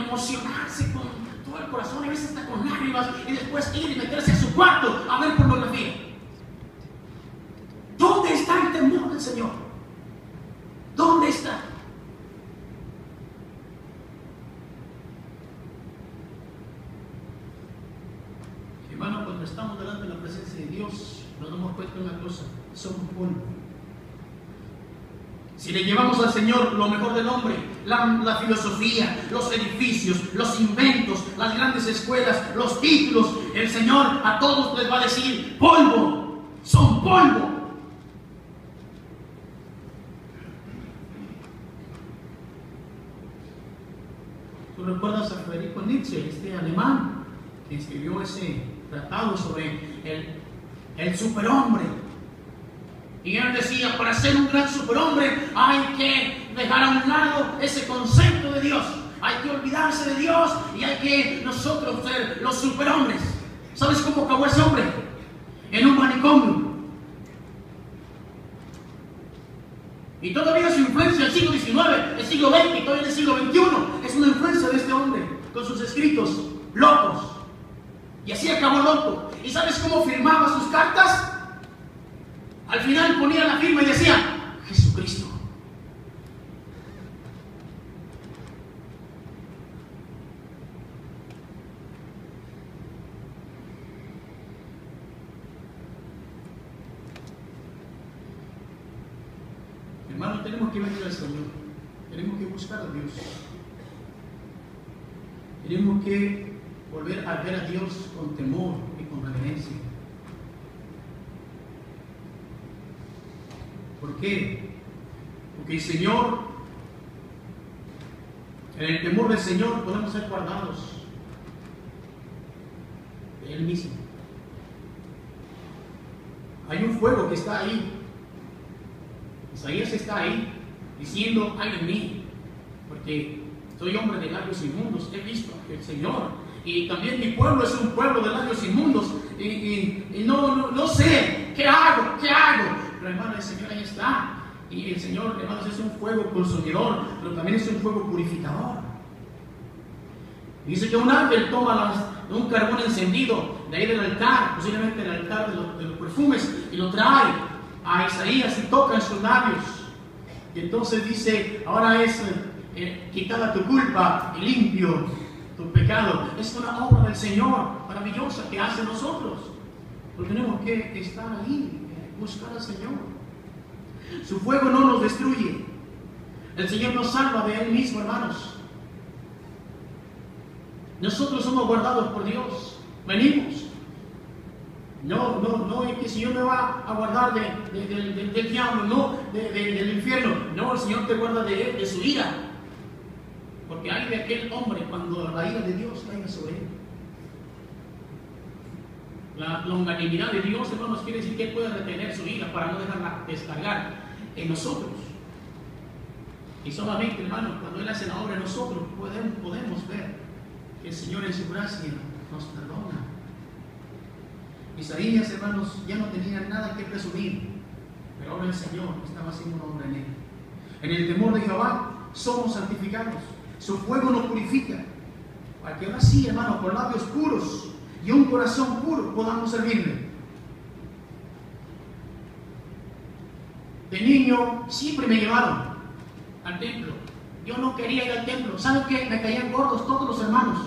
emocionarse con todo el corazón, y a veces hasta con lágrimas, y después ir y meterse a su cuarto a ver pornografía. ¿Dónde está el temor del Señor? ¿Dónde está? Hermano, cuando estamos delante de la presencia de Dios, nos damos cuenta de una cosa: somos polvo. Si le llevamos al Señor lo mejor del hombre, la filosofía, los edificios, los inventos, las grandes escuelas, los títulos, el Señor a todos les va a decir: polvo, son polvo. ¿Tú recuerdas a Friedrich Nietzsche, este alemán, que escribió ese tratado sobre el superhombre? Y él decía: para ser un gran superhombre hay que dejar a un lado ese concepto de Dios, hay que olvidarse de Dios y hay que nosotros ser los superhombres. ¿Sabes cómo acabó ese hombre? En un manicomio. Y todavía su influencia del siglo XIX, el siglo XX y todavía el siglo XXI es una influencia de este hombre con sus escritos locos. Y así acabó loco. ¿Y sabes cómo firmaba sus cartas? Al final ponía la firma y decía: Jesucristo. Hermano, tenemos que venir al Señor, tenemos que buscar a Dios, tenemos que volver a ver a Dios con temor y con reverencia. ¿Por qué? Porque el Señor, en el temor del Señor podemos ser guardados de Él mismo. Hay un fuego que está ahí. Isaías está ahí diciendo: ay de mí, porque soy hombre de labios inmundos, he visto al Señor, y también mi pueblo es un pueblo de labios inmundos, y no sé, ¿qué hago? Pero hermano, el Señor ahí está, y el Señor, hermanos, es un fuego consumidor, pero también es un fuego purificador. Dice que un ángel toma un carbón encendido de ahí del altar, posiblemente el altar de los perfumes, y lo trae a Isaías y toca en sus labios. Y entonces dice: ahora es quitada tu culpa y limpio tu pecado. Es una obra del Señor maravillosa que hace nosotros. Pero tenemos que estar ahí, buscar al Señor. Su fuego no nos destruye. El Señor nos salva de Él mismo, hermanos. Nosotros somos guardados por Dios. Venimos. No es que el Señor me va a guardar del diablo, no del infierno. No, el Señor te guarda de su ira. Porque hay de aquel hombre cuando la ira de Dios caiga sobre él. La longanimidad de Dios, hermanos, quiere decir que Él puede retener su ira para no dejarla descargar en nosotros. Y solamente, hermanos, cuando Él hace la obra en nosotros, podemos ver que el Señor en su gracia nos perdona. Isaías, hermanos, ya no tenía nada que presumir, pero ahora el Señor estaba haciendo una obra en él. En el temor de Jehová somos santificados. Su fuego nos purifica, para que ahora sí, hermanos, con labios puros y un corazón puro podamos servirle. De niño siempre me llevaron al templo. Yo no quería ir al templo. ¿Saben qué? Me caían gordos todos los hermanos,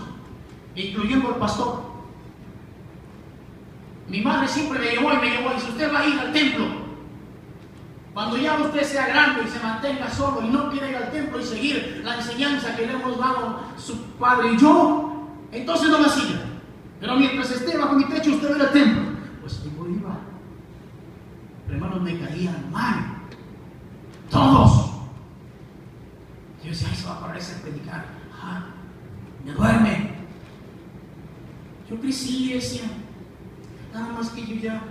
incluyendo el pastor. Mi madre siempre me llevó y dice: usted va a ir al templo. Cuando ya usted sea grande y se mantenga solo y no quiera ir al templo y seguir la enseñanza que le hemos dado su padre y yo, entonces no me siga. Pero mientras esté bajo mi techo, usted va a ir al templo. Pues yo iba. Pero hermanos, me caían mal. Todos. Yo decía: ay, se va a parar a predicar. Me duerme. Yo crecí y decía: nada más que yo ya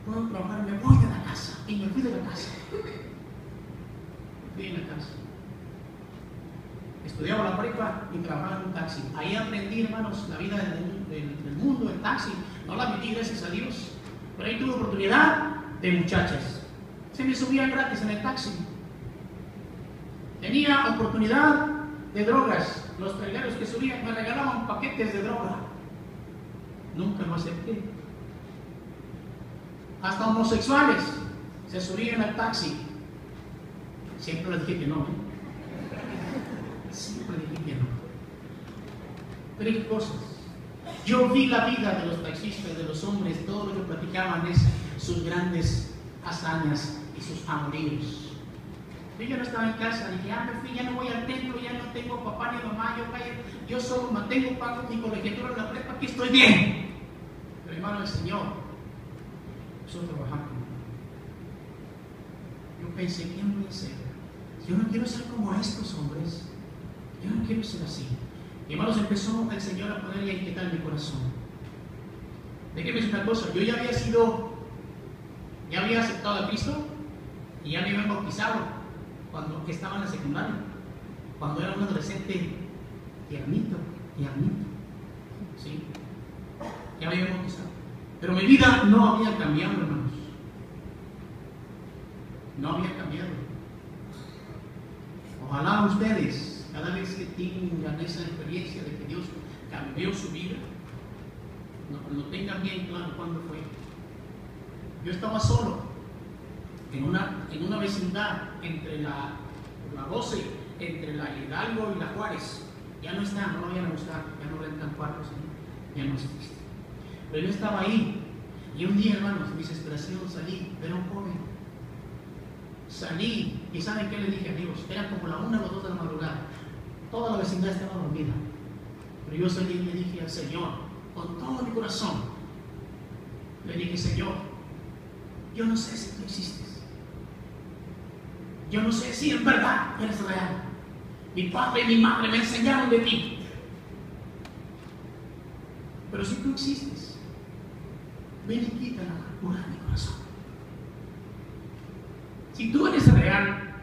puedo trabajar, me voy de la casa. Y me fui de la casa. Me fui de la casa. Estudiaba la prepa y trabajaba en un taxi. Ahí aprendí, hermanos, la vida del mundo del taxi. No la metí, gracias a Dios. Pero ahí tuve oportunidad de muchachas. Se me subía gratis en el taxi. Tenía oportunidad de drogas. Los traileros que subían me regalaban paquetes de droga. Nunca lo acepté. Hasta homosexuales se subían al taxi. Siempre les dije que no, Siempre dije que no. Tres cosas. Yo vi la vida de los taxistas, de los hombres, todo lo que platicaban es sus grandes hazañas y sus amoríos. Yo no estaba en casa, dije, me fui, ya no voy al templo, ya no tengo papá ni mamá, yo solo mantengo, pago mi colegiatura en la prepa, aquí estoy bien. Pero hermano, el Señor empezó a trabajar conmigo. Yo pensé, ¿quién voy a ser? Yo no quiero ser como estos hombres, yo no quiero ser así. Y hermanos, empezó el Señor a poner y a inquietar mi corazón. Déjeme decir una cosa, yo ya había aceptado a Cristo y ya me había bautizado cuando estaba en la secundaria, cuando era un adolescente tiernito, ¿sí? Ya me había bautizado. Pero mi vida no había cambiado, hermanos. No había cambiado. Ojalá ustedes, cada vez que tengan esa experiencia de que Dios cambió su vida, lo tengan bien claro cuándo fue. Yo estaba solo en una vecindad entre la 12, entre la Hidalgo y la Juárez. Ya no está, no lo vayan a buscar, ya no rentan cuartos, ya no existe. Pero yo estaba ahí y un día, hermanos, en mi desesperación salí, era un joven. Salí y ¿saben qué le dije a Dios? Era como la 1 o las 2 de la madrugada. Toda la vecindad estaba dormida. Pero yo salí y le dije al Señor, con todo mi corazón, le dije, Señor, yo no sé si tú existes. Yo no sé si en verdad eres real. Mi padre y mi madre me enseñaron de ti. Pero si tú existes, ven y quita la amargura de mi corazón. Si tú eres real,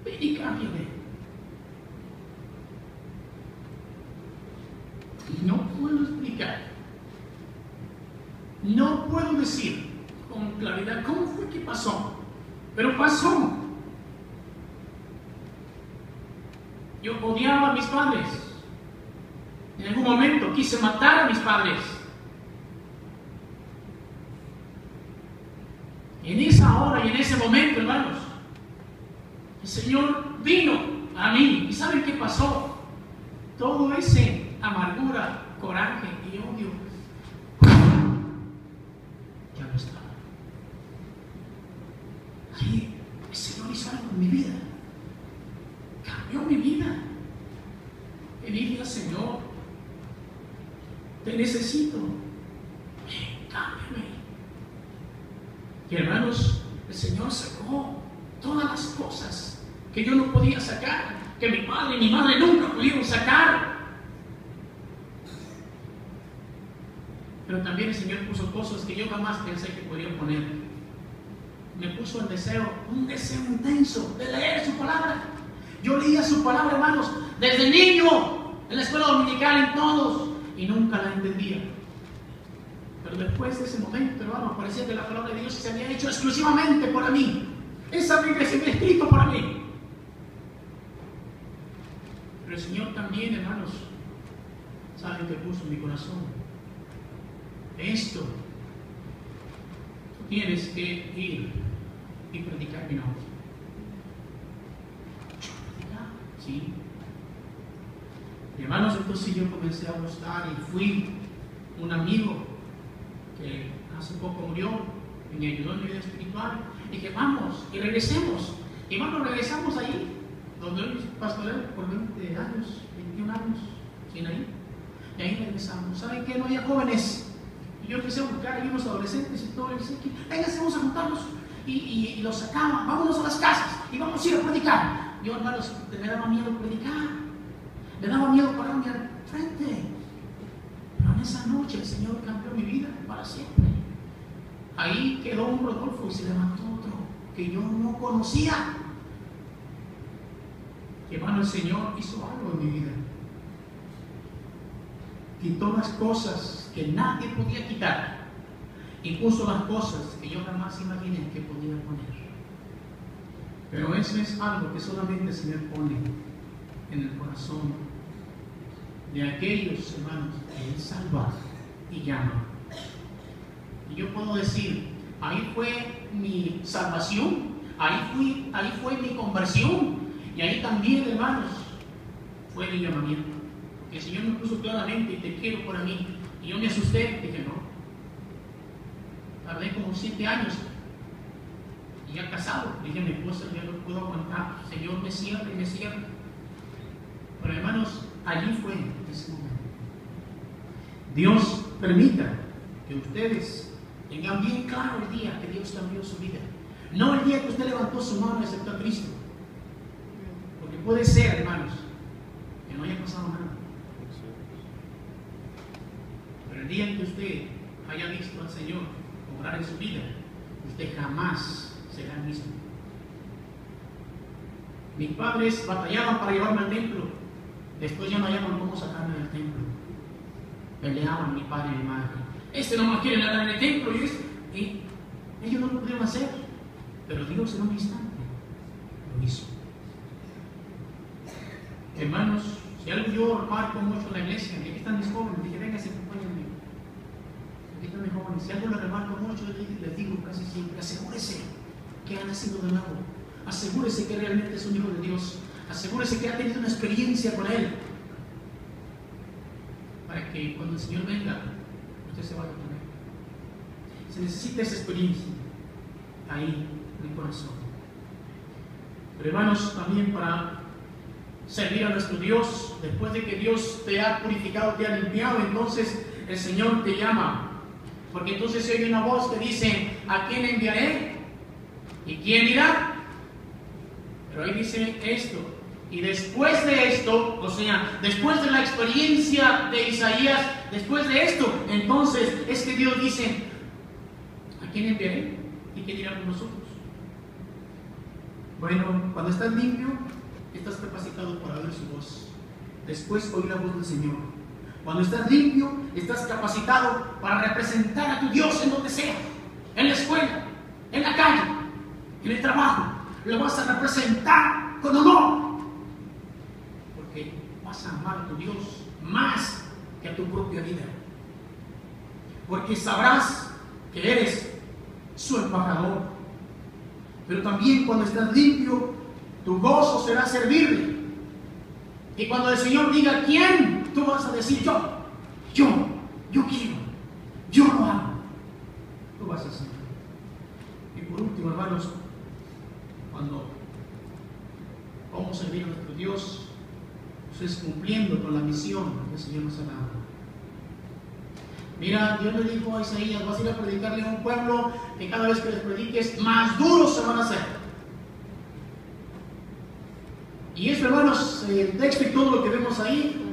ven y cámbiame. No puedo explicar, no puedo decir con claridad cómo fue que pasó, pero pasó. Yo odiaba a mis padres. En algún momento quise matar a mis padres. En esa hora y en ese momento, hermanos, el Señor vino a mí. ¿Y saben qué pasó? Todo ese amargura, coraje y odio ya no estaba. Ahí el Señor hizo algo en mi vida. Cambió mi vida. Le dije al Señor, te necesito. Cámbiame. Y hermanos, el Señor sacó todas las cosas que yo no podía sacar, que mi padre y mi madre nunca pudieron sacar. Pero también el Señor puso cosas que yo jamás pensé que podía poner. Me puso un deseo intenso de leer su palabra. Yo leía su palabra, hermanos, desde niño, en la escuela dominical, en todos, y nunca la entendía. Pero después de ese momento, hermano, parecía que la palabra de Dios se había hecho exclusivamente para mí. Esa Biblia se había escrito para mí. Pero el Señor también, hermanos, sabe que puso en mi corazón. Esto, tú tienes que ir y predicar mi nombre. ¿Sí? Y hermanos, entonces yo comencé a buscar y fui un amigo que hace poco murió y me ayudó en mi vida espiritual. Y dije, vamos, y regresemos. Y hermanos, regresamos ahí, donde hoy pastoreé por 20 años, 21 años, sin ahí. Y ahí regresamos. ¿Saben qué? No había jóvenes. Y yo empecé a buscar, hay unos adolescentes y todo, y dije, venga, vamos a juntarnos. Y los sacaban, vámonos a las casas y vamos a ir a predicar. Yo, hermanos, me daba miedo predicar, me daba miedo pararme al frente. Pero en esa noche el Señor cambió mi vida para siempre. Ahí quedó un Rodolfo y se levantó otro que yo no conocía. Y hermano, el Señor hizo algo en mi vida. Quitó las cosas que nadie podía quitar y puso las cosas que yo jamás imaginé que podía poner. Pero eso es algo que solamente el Señor pone en el corazón de aquellos hermanos que Él salva y llama. Y yo puedo decir, ahí fue mi salvación, ahí fue mi conversión, y ahí también, hermanos, fue mi llamamiento. Porque el Señor me puso claramente, te quiero para mí, y yo me asusté, dije no. Tardé como 7 años, y ya casado, dije a mi esposa, ya no puedo aguantar, el Señor me cierra y me cierra. Pero hermanos, allí fue ese momento. Dios permita que ustedes tengan bien claro el día que Dios cambió su vida. No el día que usted levantó su mano y aceptó a Cristo. Porque puede ser, hermanos, que no haya pasado nada. Pero el día en que usted haya visto al Señor obrar en su vida, usted jamás será el mismo. Mis padres batallaban para llevarme al templo. Después ya no hallaban cómo sacarme del templo. Peleaban mi padre y mi madre. Este no más quiere nada en el templo y ellos no lo pudieron hacer. Pero Dios en un instante lo hizo. Hermanos, si algo yo remarco mucho en la iglesia, y aquí están mis jóvenes, dije, venga, se acompáñenme. Aquí están mis jóvenes. Si algo lo remarco mucho, les digo casi siempre, asegúrese que ha nacido de nuevo. Asegúrese que realmente es un hijo de Dios. Asegúrese que ha tenido una experiencia con Él. Para que cuando el Señor venga, usted se vaya con Él. Se necesita esa experiencia ahí en el corazón. Pero hermanos, también para servir a nuestro Dios, después de que Dios te ha purificado, te ha limpiado, entonces el Señor te llama. Porque entonces se oye una voz que dice, ¿a quién enviaré? ¿Y quién irá? Pero ahí dice esto. Y después de esto, o sea, después de la experiencia de Isaías, después de esto, entonces es que Dios dice, ¿a quién enviaré? ¿Y quién irá con nosotros? Bueno, cuando estás limpio, estás capacitado para oír su voz. Después oír la voz del Señor. Cuando estás limpio, estás capacitado para representar a tu Dios en donde sea, en la escuela, en la calle, en el trabajo. Lo vas a representar con honor. Porque vas a amar a tu Dios más que a tu propia vida. Porque sabrás que eres su embajador. Pero también cuando estás limpio, tu gozo será servirle. Y cuando el Señor diga quién, tú vas a decir yo quiero, yo lo hago. Tú vas a hacer. Y por último, hermanos, cuando vamos a servir a nuestro Dios, eso es cumpliendo con la misión que el Señor nos ha dado. Mira, Dios le dijo a Isaías, vas a ir a predicarle a un pueblo que cada vez que les prediques, más duros se van a hacer. Y eso, hermanos, el texto y todo lo que vemos ahí,